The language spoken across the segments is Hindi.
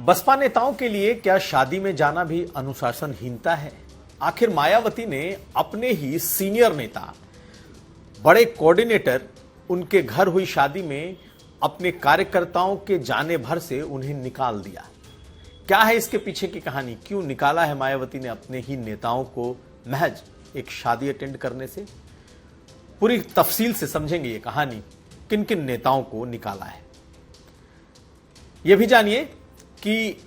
बसपा नेताओं के लिए क्या शादी में जाना भी अनुशासनहीनता है? आखिर मायावती ने अपने ही सीनियर नेता, बड़े कोऑर्डिनेटर, उनके घर हुई शादी में अपने कार्यकर्ताओं के जाने भर से उन्हें निकाल दिया। क्या है इसके पीछे की कहानी? क्यों निकाला है मायावती ने अपने ही नेताओं को महज एक शादी अटेंड करने से? पूरी तफसील से समझेंगे ये कहानी, किन किन नेताओं को निकाला है। यह भी जानिए कि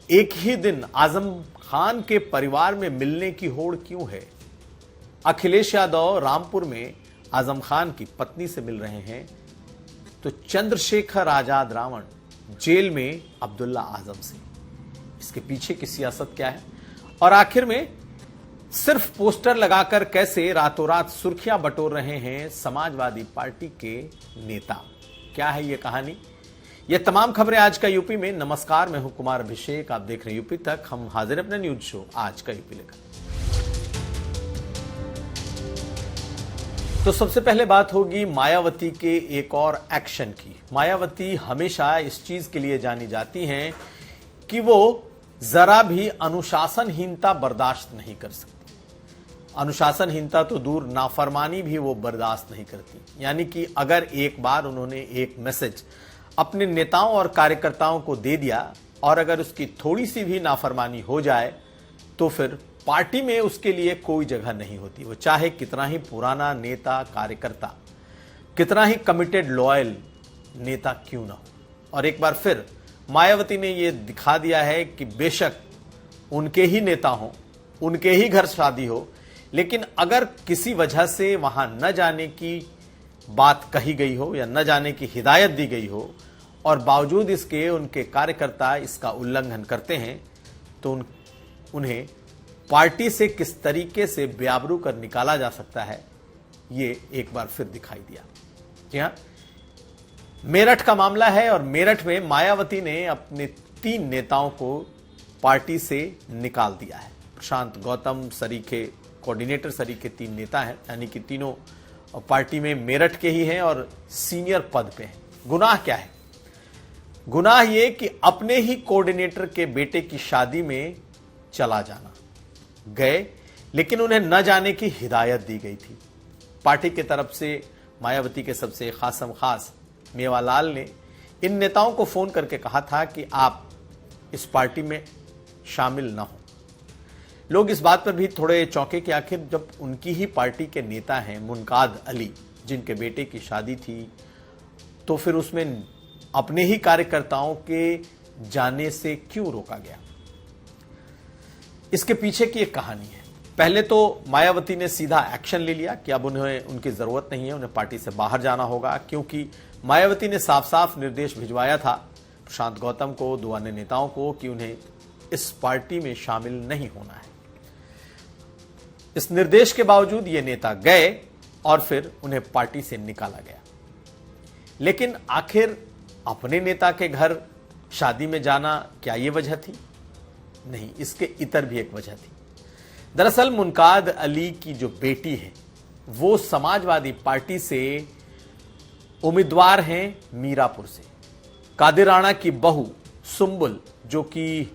एक ही दिन आजम खान के परिवार में मिलने की होड़ क्यों है। अखिलेश यादव रामपुर में आजम खान की पत्नी से मिल रहे हैं, तो चंद्रशेखर आजाद रावण जेल में अब्दुल्ला आजम से। इसके पीछे की सियासत क्या है और आखिर में सिर्फ पोस्टर लगाकर कैसे रातों रात सुर्खियां बटोर रहे हैं समाजवादी पार्टी के नेता? क्या है यह कहानी? ये तमाम खबरें आज का यूपी में। नमस्कार, मैं हूं कुमार अभिषेक, आप देख रहे हैं यूपी तक। हम हाजिर अपने न्यूज शो आज का यूपी लेकर। तो सबसे पहले बात होगी मायावती के एक और एक्शन की। मायावती हमेशा इस चीज के लिए जानी जाती हैं कि वो जरा भी अनुशासनहीनता बर्दाश्त नहीं कर सकती। अनुशासनहीनता तो दूर, नाफरमानी भी वो बर्दाश्त नहीं करती। यानी कि अगर एक बार उन्होंने एक मैसेज अपने नेताओं और कार्यकर्ताओं को दे दिया और अगर उसकी थोड़ी सी भी नाफरमानी हो जाए तो फिर पार्टी में उसके लिए कोई जगह नहीं होती। वो चाहे कितना ही पुराना नेता, कार्यकर्ता, कितना ही कमिटेड लॉयल नेता क्यों ना हो। और एक बार फिर मायावती ने यह दिखा दिया है कि बेशक उनके ही नेता हो, उनके ही घर शादी हो, लेकिन अगर किसी वजह से वहां न जाने की बात कही गई हो या न जाने की हिदायत दी गई हो और बावजूद इसके उनके कार्यकर्ता इसका उल्लंघन करते हैं तो उन्हें पार्टी से किस तरीके से बेआबरू कर निकाला जा सकता है, ये एक बार फिर दिखाई दिया। जी हां, मेरठ का मामला है और मेरठ में मायावती ने अपने 3 नेताओं को पार्टी से निकाल दिया है। प्रशांत गौतम सरीखे, कोऑर्डिनेटर सरीखे 3 नेता हैं, यानी कि तीनों पार्टी में मेरठ के ही हैं और सीनियर पद पे हैं। गुनाह क्या है? गुनाह ये कि अपने ही कोऑर्डिनेटर के बेटे की शादी में चला जाना। गए, लेकिन उन्हें न जाने की हिदायत दी गई थी। पार्टी की तरफ से मायावती के सबसे खासम खास मेवालाल ने इन नेताओं को फोन करके कहा था कि आप इस पार्टी में शामिल न हो। लोग इस बात पर भी थोड़े चौंके कि आखिर जब उनकी ही पार्टी के नेता हैं मुनकाद अली, जिनके बेटे की शादी थी, तो फिर उसमें अपने ही कार्यकर्ताओं के जाने से क्यों रोका गया? इसके पीछे की एक कहानी है। पहले तो मायावती ने सीधा एक्शन ले लिया कि अब उन्हें उनकी जरूरत नहीं है, उन्हें पार्टी से बाहर जाना होगा, क्योंकि मायावती ने साफ साफ निर्देश भिजवाया था प्रशांत गौतम को, 2 अन्य नेताओं को, कि उन्हें इस पार्टी में शामिल नहीं होना है। इस निर्देश के बावजूद ये नेता गए और फिर उन्हें पार्टी से निकाला गया। लेकिन आखिर अपने नेता के घर शादी में जाना क्या ये वजह थी? नहीं, इसके इतर भी एक वजह थी। दरअसल मुनकाद अली की जो बेटी है वो समाजवादी पार्टी से उम्मीदवार हैं मीरापुर से। कादिर राणा की बहू सुंबुल, जो कि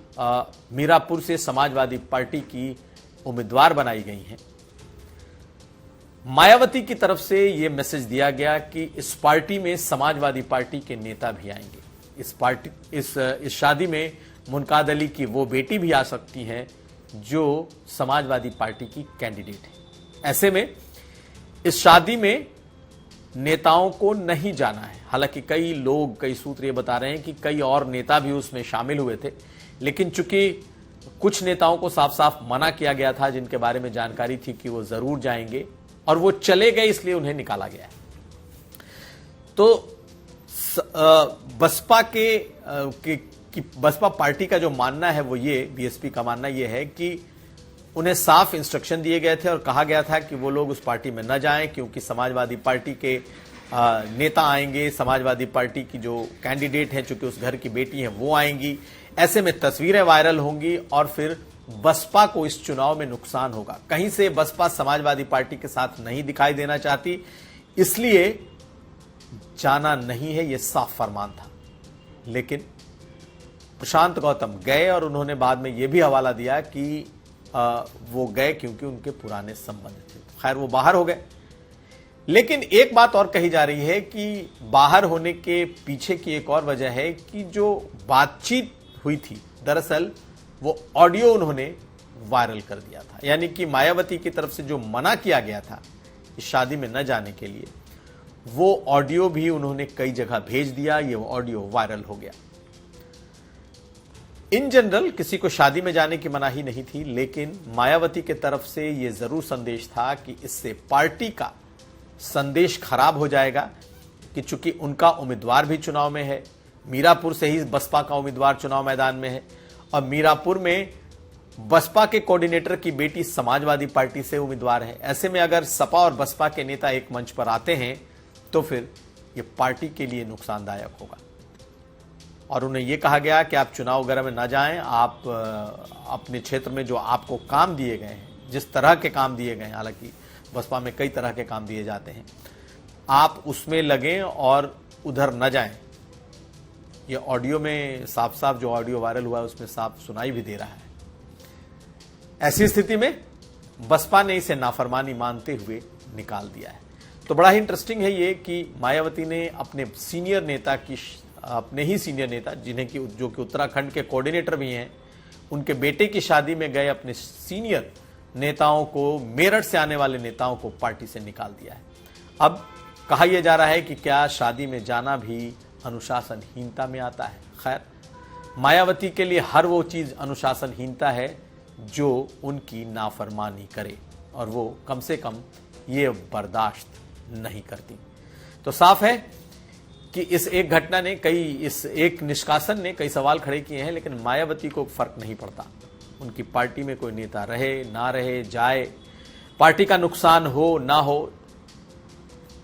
मीरापुर से समाजवादी पार्टी की उम्मीदवार बनाई गई हैं। मायावती की तरफ से यह मैसेज दिया गया कि इस पार्टी में समाजवादी पार्टी के नेता भी आएंगे। इस शादी में मुनकाद अली की वो बेटी भी आ सकती हैं जो समाजवादी पार्टी की कैंडिडेट है। ऐसे में इस शादी में नेताओं को नहीं जाना है। हालांकि कई सूत्र ये बता रहे हैं कि कई और नेता भी उसमें शामिल हुए थे, लेकिन चूंकि कुछ नेताओं को साफ साफ मना किया गया था, जिनके बारे में जानकारी थी कि वो जरूर जाएंगे और वो चले गए, इसलिए उन्हें निकाला गया है। तो बसपा पार्टी का जो मानना है वो ये, बीएसपी का मानना ये है कि उन्हें साफ इंस्ट्रक्शन दिए गए थे और कहा गया था कि वो लोग उस पार्टी में न जाएं, क्योंकि समाजवादी पार्टी के नेता आएंगे, समाजवादी पार्टी की जो कैंडिडेट हैं, चूंकि उस घर की बेटी हैं, वो आएंगी। ऐसे में तस्वीरें वायरल होंगी और फिर बसपा को इस चुनाव में नुकसान होगा। कहीं से बसपा समाजवादी पार्टी के साथ नहीं दिखाई देना चाहती, इसलिए जाना नहीं है, यह साफ फरमान था। लेकिन प्रशांत गौतम गए और उन्होंने बाद में यह भी हवाला दिया कि वो गए क्योंकि उनके पुराने संबंध थे। खैर वो बाहर हो गए, लेकिन एक बात और कही जा रही है कि बाहर होने के पीछे की एक और वजह है कि जो बातचीत हुई थी, दरअसल वो ऑडियो उन्होंने वायरल कर दिया था। यानी कि मायावती की तरफ से जो मना किया गया था इस शादी में न जाने के लिए, वो ऑडियो भी उन्होंने कई जगह भेज दिया। ये ऑडियो वायरल हो गया। इन जनरल किसी को शादी में जाने की मनाही नहीं थी, लेकिन मायावती के तरफ से यह जरूर संदेश था कि इससे पार्टी का संदेश खराब हो जाएगा कि चूंकि उनका उम्मीदवार भी चुनाव में है, मीरापुर से ही बसपा का उम्मीदवार चुनाव मैदान में है और मीरापुर में बसपा के कोऑर्डिनेटर की बेटी समाजवादी पार्टी से उम्मीदवार है। ऐसे में अगर सपा और बसपा के नेता एक मंच पर आते हैं तो फिर यह पार्टी के लिए नुकसानदायक होगा। और उन्हें यह कहा गया कि आप चुनाव वगैरह में ना जाएं, आप अपने क्षेत्र में जो आपको काम दिए गए हैं, जिस तरह के काम दिए गए हैं, हालांकि बसपा में कई तरह के काम दिए जाते हैं, आप उसमें लगें और उधर न जाएं। ये ऑडियो में साफ साफ जो ऑडियो वायरल हुआ है उसमें साफ सुनाई भी दे रहा है। ऐसी स्थिति में बसपा ने इसे नाफरमानी मानते हुए निकाल दिया है। तो बड़ा ही इंटरेस्टिंग है ये कि मायावती ने अपने सीनियर नेता की, अपने ही सीनियर नेता जिन्हें कि जो कि उत्तराखंड के कोऑर्डिनेटर भी हैं, उनके बेटे की शादी में गए अपने सीनियर नेताओं को, मेरठ से आने वाले नेताओं को पार्टी से निकाल दिया है। अब कहा यह जा रहा है कि क्या शादी में जाना भी अनुशासनहीनता में आता है। खैर, मायावती के लिए हर वो चीज अनुशासनहीनता है जो उनकी नाफरमानी करे, और वो कम से कम ये बर्दाश्त नहीं करती। तो साफ है कि इस एक घटना ने इस एक निष्कासन ने कई सवाल खड़े किए हैं, लेकिन मायावती को फर्क नहीं पड़ता। उनकी पार्टी में कोई नेता रहे ना रहे, जाए, पार्टी का नुकसान हो ना हो,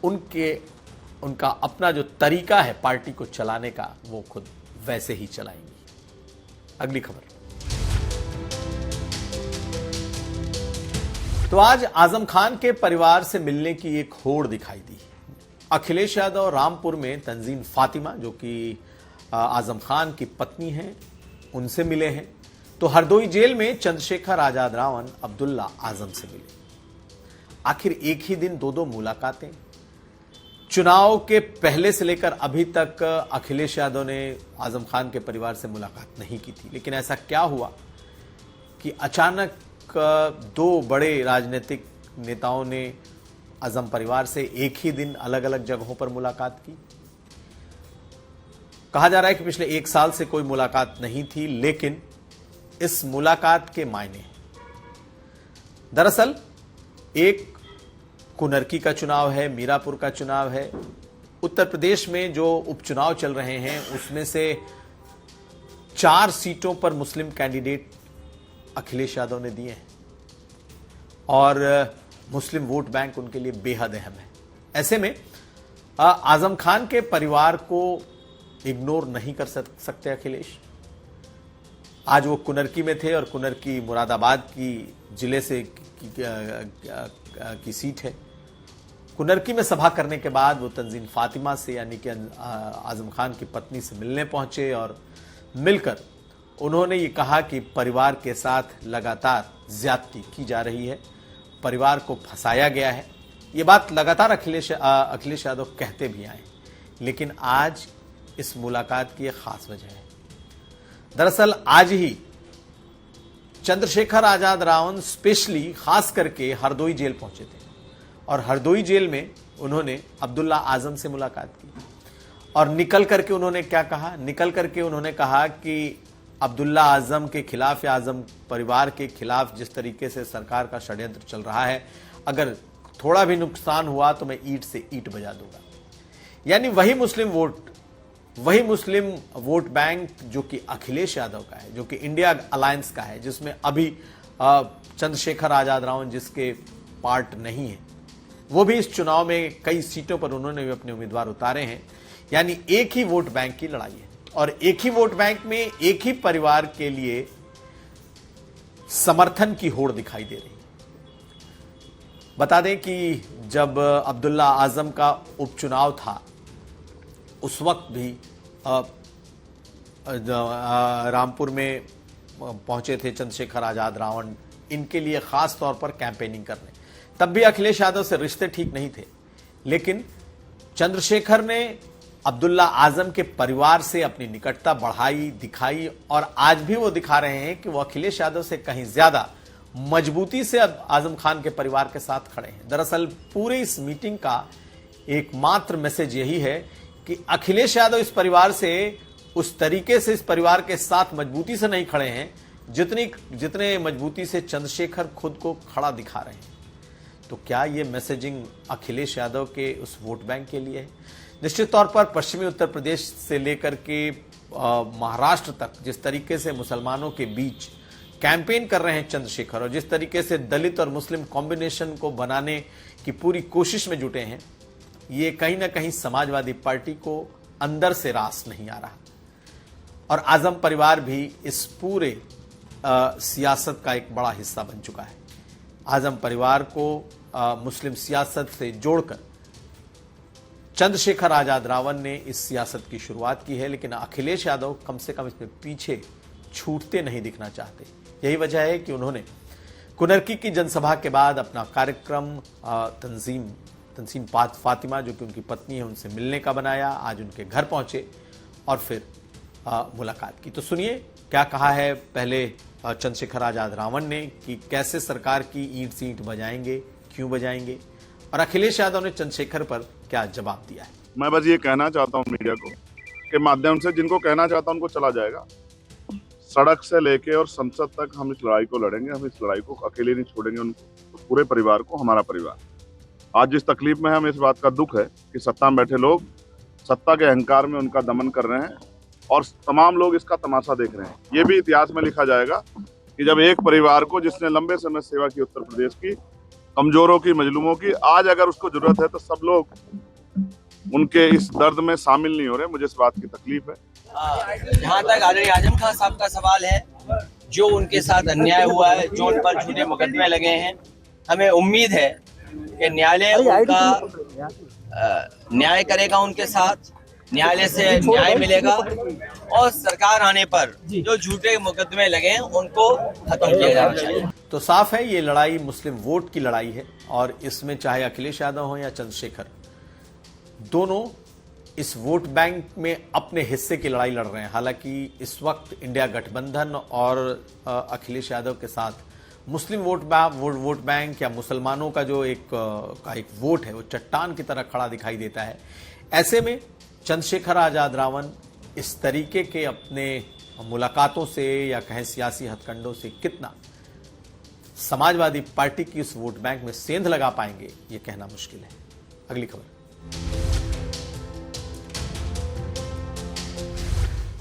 उनका अपना जो तरीका है पार्टी को चलाने का, वो खुद वैसे ही चलाएंगी। अगली खबर। तो आज आजम खान के परिवार से मिलने की एक होड़ दिखाई दी। अखिलेश यादव रामपुर में तंजीन फातिमा, जो कि आजम खान की पत्नी हैं, उनसे मिले हैं। तो हरदोई जेल में चंद्रशेखर आजाद रावण अब्दुल्ला आजम से मिले। आखिर एक ही दिन दो मुलाकातें। चुनाव के पहले से लेकर अभी तक अखिलेश यादव ने आजम खान के परिवार से मुलाकात नहीं की थी, लेकिन ऐसा क्या हुआ कि अचानक दो बड़े राजनीतिक नेताओं ने आजम परिवार से एक ही दिन अलग अलग जगहों पर मुलाकात की। कहा जा रहा है कि पिछले एक साल से कोई मुलाकात नहीं थी, लेकिन इस मुलाकात के मायने हैं। दरअसल एक कुनरकी का चुनाव है, मीरापुर का चुनाव है, उत्तर प्रदेश में जो उपचुनाव चल रहे हैं उसमें से 4 सीटों पर मुस्लिम कैंडिडेट अखिलेश यादव ने दिए हैं और मुस्लिम वोट बैंक उनके लिए बेहद अहम है। ऐसे में आजम खान के परिवार को इग्नोर नहीं कर सकते अखिलेश। आज वो कुनरकी में थे और कुनरकी मुरादाबाद की जिले से की सीट है। कुनरकी में सभा करने के बाद वो तंजीन फातिमा से, यानी कि आजम खान की पत्नी से मिलने पहुंचे और मिलकर उन्होंने ये कहा कि परिवार के साथ लगातार ज्यादती की जा रही है, परिवार को फंसाया गया है। ये बात लगातार अखिलेश यादव कहते भी आए, लेकिन आज इस मुलाकात की एक खास वजह है। दरअसल आज ही चंद्रशेखर आजाद रावण स्पेशली खास करके हरदोई जेल पहुंचे थे और हरदोई जेल में उन्होंने अब्दुल्ला आजम से मुलाकात की और निकल करके उन्होंने क्या कहा? निकल करके उन्होंने कहा कि अब्दुल्ला आजम के खिलाफ या आजम परिवार के खिलाफ जिस तरीके से सरकार का षड्यंत्र चल रहा है, अगर थोड़ा भी नुकसान हुआ तो मैं ईंट से ईंट बजा दूंगा। यानी वही मुस्लिम वोट बैंक जो कि अखिलेश यादव का है, जो कि इंडिया अलायंस का है, जिसमें अभी चंद्रशेखर आजाद रावण जिसके पार्ट नहीं है, वो भी इस चुनाव में कई सीटों पर उन्होंने भी अपने उम्मीदवार उतारे हैं। यानी एक ही वोट बैंक की लड़ाई है और एक ही वोट बैंक में एक ही परिवार के लिए समर्थन की होड़ दिखाई दे रही है। बता दें कि जब अब्दुल्ला आजम का उपचुनाव था उस वक्त भी रामपुर में पहुंचे थे चंद्रशेखर आजाद रावण इनके लिए खास तौर पर कैंपेनिंग करने। तब भी अखिलेश यादव से रिश्ते ठीक नहीं थे, लेकिन चंद्रशेखर ने अब्दुल्ला आजम के परिवार से अपनी निकटता बढ़ाई, दिखाई, और आज भी वो दिखा रहे हैं कि वो अखिलेश यादव से कहीं ज्यादा मजबूती से अब आजम खान के परिवार के साथ खड़े हैं। दरअसल पूरी इस मीटिंग का एकमात्र मैसेज यही है कि अखिलेश यादव इस परिवार से उस तरीके से इस परिवार के साथ मजबूती से नहीं खड़े हैं जितने मजबूती से चंद्रशेखर खुद को खड़ा दिखा रहे हैं। तो क्या ये मैसेजिंग अखिलेश यादव के उस वोट बैंक के लिए है? निश्चित तौर पर पश्चिमी उत्तर प्रदेश से लेकर के महाराष्ट्र तक जिस तरीके से मुसलमानों के बीच कैंपेन कर रहे हैं चंद्रशेखर, और जिस तरीके से दलित और मुस्लिम कॉम्बिनेशन को बनाने की पूरी कोशिश में जुटे हैं, ये कहीं ना कहीं समाजवादी पार्टी को अंदर से रास नहीं आ रहा। और आजम परिवार भी इस पूरे सियासत का एक बड़ा हिस्सा बन चुका है। आजम परिवार को मुस्लिम सियासत से जोड़कर चंद्रशेखर आजाद रावण ने इस सियासत की शुरुआत की है, लेकिन अखिलेश यादव कम से कम इसमें पीछे छूटते नहीं दिखना चाहते। यही वजह है कि उन्होंने कुनरकी की जनसभा के बाद अपना कार्यक्रम तंजीम फातिमा, जो कि उनकी पत्नी है, उनसे मिलने का बनाया। आज उनके घर पहुंचे और फिर मुलाकात की। तो सुनिए क्या कहा है पहले चंद्रशेखर आजाद रावण ने कि कैसे सरकार की ईंट सींट बजाएंगे, क्यों बजाएंगे, और अखिलेश यादव ने चंद्रशेखर पर क्या जवाब दिया है। मैं बस ये कहना चाहता हूँ मीडिया को के माध्यम से, जिनको कहना चाहता हूँ उनको चला जाएगा। सड़क से लेके और संसद तक हम इस लड़ाई को लड़ेंगे। हम इस लड़ाई को अकेले नहीं छोड़ेंगे, उनको, पूरे परिवार को, हमारा परिवार। आज जिस तकलीफ में हम, इस बात का दुख है कि सत्ता में बैठे लोग सत्ता के अहंकार में उनका दमन कर रहे हैं और तमाम लोग इसका तमाशा देख रहे हैं। ये भी इतिहास में लिखा जाएगा कि जब एक परिवार को, जिसने लंबे समय सेवा की उत्तर प्रदेश की, कमजोरों की, मजलूमों की, आज अगर उसको जरूरत है तो सब लोग उनके इस दर्द में शामिल नहीं हो रहे। मुझे इस बात की तकलीफ है। जहाँ तक आदरणीय आजम खान साहब का सवाल है, जो उनके साथ अन्याय हुआ है, जो उन पर झूठे मुकदमे लगे हैं, हमें उम्मीद है कि न्यायालय उनका न्याय करेगा, उनके साथ न्यायालय से न्याय मिलेगा और सरकार आने पर जो झूठे मुकदमे लगे हैं उनको खत्म किया जाना चाहिए। तो साफ है ये लड़ाई मुस्लिम वोट की लड़ाई है, और इसमें चाहे अखिलेश यादव हो या चंद्रशेखर, दोनों इस वोट बैंक में अपने हिस्से की लड़ाई लड़ रहे हैं। हालांकि इस वक्त इंडिया गठबंधन और अखिलेश यादव के साथ मुस्लिम वोट बैंक या मुसलमानों का जो एक वोट है वो चट्टान की तरह खड़ा दिखाई देता है। ऐसे में चंद्रशेखर आजाद रावण इस तरीके के अपने मुलाकातों से या कहें सियासी हथकंडों से कितना समाजवादी पार्टी की उस वोट बैंक में सेंध लगा पाएंगे, ये कहना मुश्किल है। अगली खबर।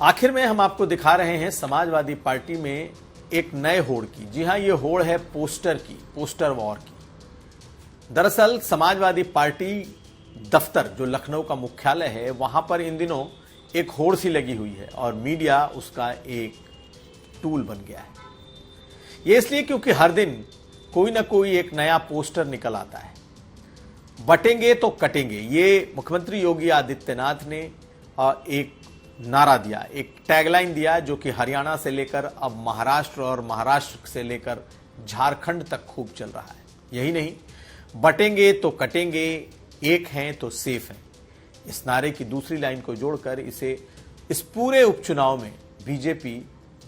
आखिर में हम आपको दिखा रहे हैं समाजवादी पार्टी में एक नए होड़ की। जी हां, ये होड़ है पोस्टर की, पोस्टर वॉर की। दरअसल समाजवादी पार्टी दफ्तर, जो लखनऊ का मुख्यालय है, वहां पर इन दिनों एक होड़ सी लगी हुई है और मीडिया उसका एक टूल बन गया है। ये इसलिए क्योंकि हर दिन कोई ना कोई एक नया पोस्टर निकल आता है। बटेंगे तो कटेंगे, ये मुख्यमंत्री योगी आदित्यनाथ ने एक नारा दिया, एक टैगलाइन दिया, जो कि हरियाणा से लेकर अब महाराष्ट्र और महाराष्ट्र से लेकर झारखंड तक खूब चल रहा है। यही नहीं, बटेंगे तो कटेंगे, एक हैं तो सेफ हैं। इस नारे की दूसरी लाइन को जोड़कर इस पूरे उपचुनाव में बीजेपी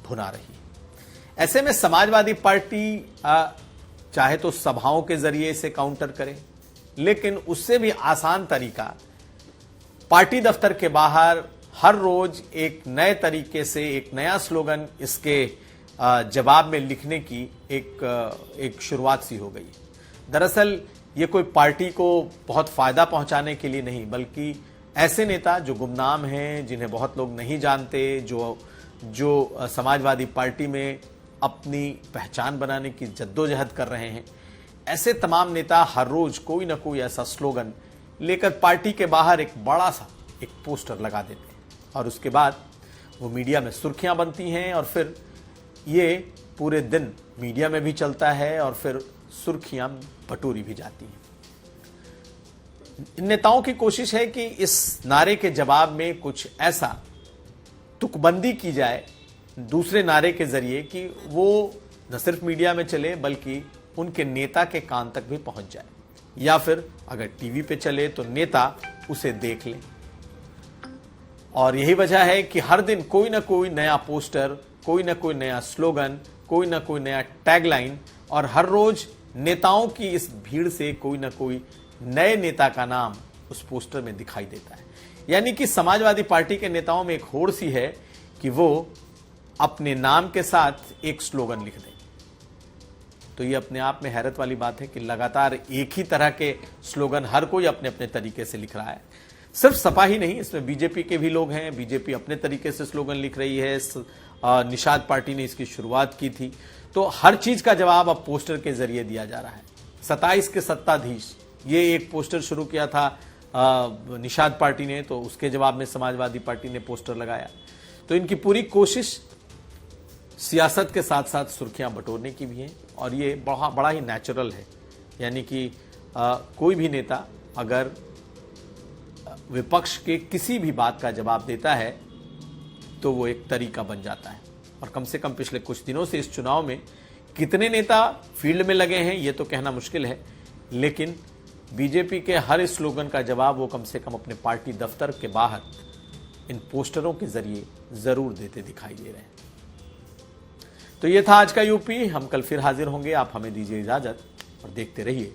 भुना रही है। ऐसे में समाजवादी पार्टी चाहे तो सभाओं के जरिए इसे काउंटर करे, लेकिन उससे भी आसान तरीका पार्टी दफ्तर के बाहर हर रोज एक नए तरीके से एक नया स्लोगन इसके जवाब में लिखने की एक शुरुआत सी हो गई। दरअसल ये कोई पार्टी को बहुत फायदा पहुंचाने के लिए नहीं, बल्कि ऐसे नेता जो गुमनाम हैं, जिन्हें बहुत लोग नहीं जानते, जो समाजवादी पार्टी में अपनी पहचान बनाने की जद्दोजहद कर रहे हैं, ऐसे तमाम नेता हर रोज कोई ना कोई ऐसा स्लोगन लेकर पार्टी के बाहर एक बड़ा सा एक पोस्टर लगा देते हैं और उसके बाद वो मीडिया में सुर्खियां बनती हैं और फिर ये पूरे दिन मीडिया में भी चलता है और फिर सुर्खियां बटोरी भी जाती हैं। इन नेताओं की कोशिश है कि इस नारे के जवाब में कुछ ऐसा तुकबंदी की जाए दूसरे नारे के जरिए कि वो न सिर्फ मीडिया में चले बल्कि उनके नेता के कान तक भी पहुंच जाए, या फिर अगर टीवी पे चले तो नेता उसे देख ले। और यही वजह है कि हर दिन कोई ना कोई नया पोस्टर, कोई ना कोई नया स्लोगन, कोई ना कोई नया टैगलाइन, और हर रोज नेताओं की इस भीड़ से कोई ना कोई नए नेता का नाम उस पोस्टर में दिखाई देता है। यानी कि समाजवादी पार्टी के नेताओं में एक होड़ सी है कि वो अपने नाम के साथ एक स्लोगन लिख दें। तो ये अपने आप में हैरत वाली बात है कि लगातार एक ही तरह के स्लोगन हर कोई अपने अपने तरीके से लिख रहा है। सिर्फ सपा ही नहीं, इसमें बीजेपी के भी लोग हैं। बीजेपी अपने तरीके से स्लोगन लिख रही है। निषाद पार्टी ने इसकी शुरुआत की थी। तो हर चीज का जवाब अब पोस्टर के जरिए दिया जा रहा है। 27 के सत्ताधीश, ये एक पोस्टर शुरू किया था निषाद पार्टी ने, तो उसके जवाब में समाजवादी पार्टी ने पोस्टर लगाया। तो इनकी पूरी कोशिश सियासत के साथ साथ सुर्खियां बटोरने की भी है, और ये बड़ा ही नेचुरल है। यानी कि कोई भी नेता अगर विपक्ष के किसी भी बात का जवाब देता है तो वो एक तरीका बन जाता है। और कम से कम पिछले कुछ दिनों से इस चुनाव में कितने नेता फील्ड में लगे हैं ये तो कहना मुश्किल है, लेकिन बीजेपी के हर इस स्लोगन का जवाब वो कम से कम अपने पार्टी दफ्तर के बाहर इन पोस्टरों के जरिए जरूर देते दिखाई दे रहे हैं। तो ये था आज का यूपी। हम कल फिर हाजिर होंगे। आप हमें दीजिए इजाजत और देखते रहिए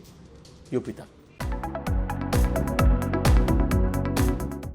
यूपी तक।